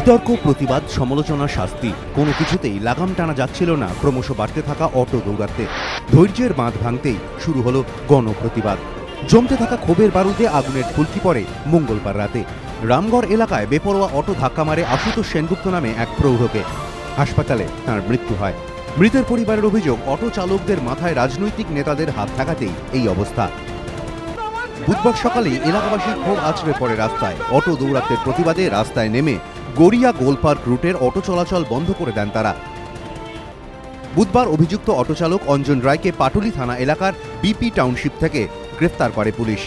বিতর্ক, প্রতিবাদ, সমালোচনা, শাস্তি কোনো কিছুতেই লাগাম টানা যাচ্ছিল না ক্রমশ বাড়তে থাকা অটো দৌরাত্মে। ধৈর্যের বাঁধ ভাঙতেই শুরু হলো গণপ্রতিবাদ। জমতে থাকা ক্ষোভের বারুদে আগুনের ফুলকি পড়ে মঙ্গলবার রাতে। রামগড় এলাকায় বেপরোয়া অটো ধাক্কা মারে আশুতোষ সেনগুপ্ত নামে এক প্রৌঢ়কে। হাসপাতালে তাঁর মৃত্যু হয়। মৃতের পরিবারের অভিযোগ, অটো চালকদের মাথায় রাজনৈতিক নেতাদের হাত থাকাতেই এই অবস্থা। বুধবার সকালে এলাকাবাসীর ক্ষোভ আছড়ে পড়ে রাস্তায়। অটো দৌরাত্মের প্রতিবাদে রাস্তায় নেমে গড়িয়া গোলপার্ক রুটের অটো চলাচল বন্ধ করে দেন তারা। বুধবার অভিযুক্ত অটো চালক অঞ্জন রায়কে পাটুলি থানা এলাকার বিপি টাউনশিপ থেকে গ্রেফতার করে পুলিশ।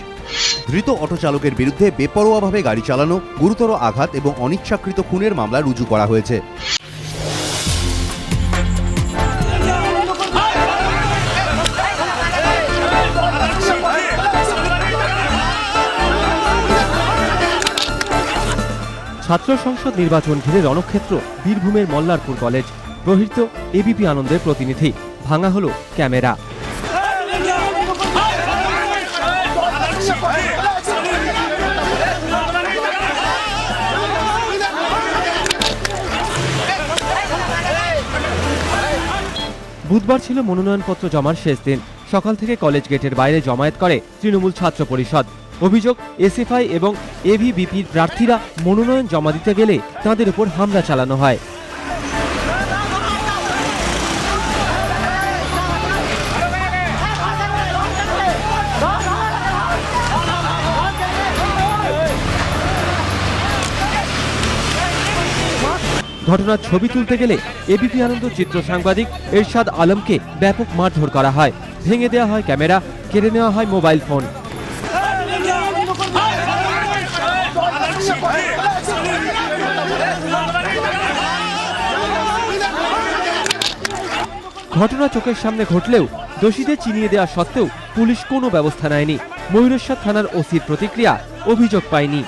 ধৃত অটো চালকের বিরুদ্ধে বেপরোয়াভাবে গাড়ি চালানো, গুরুতর আঘাত এবং অনিচ্ছাকৃত খুনের মামলা রুজু করা হয়েছে। ছাত্র সংসদ নির্বাচন ঘিরে রণক্ষেত্র বীরভূমের মল্লারপুর কলেজ। প্রহৃত এবিপি আনন্দের প্রতিনিধি। ভাঙা হলো ক্যামেরা। বুধবার ছিল মনোনয়নপত্র জমার শেষ দিন। সকাল থেকে কলেজ গেটের বাইরে জমায়েত করে তৃণমূল ছাত্র পরিষদ। অভিযোগ, এসএফআই এবং এভিবিপির প্রার্থীরা মনোনয়ন জমা দিতে গেলে তাঁদের উপর হামলা চালানো হয়। ঘটনার ছবি তুলতে গেলে এবিপি আনন্দ চিত্র সাংবাদিক এরশাদ আলমকে ব্যাপক মারধর করা হয়। ভেঙে দেওয়া হয় ক্যামেরা, কেড়ে নেওয়া হয় মোবাইল ফোন। ঘটনা চোখের সামনে ঘটলেও দোষীদের চিনিয়ে দেওয়া সত্ত্বেও পুলিশ কোনো ব্যবস্থা নেয়নি। ময়ূরেশ্বর থানার ওসির প্রতিক্রিয়া, অভিযোগ পায়নি।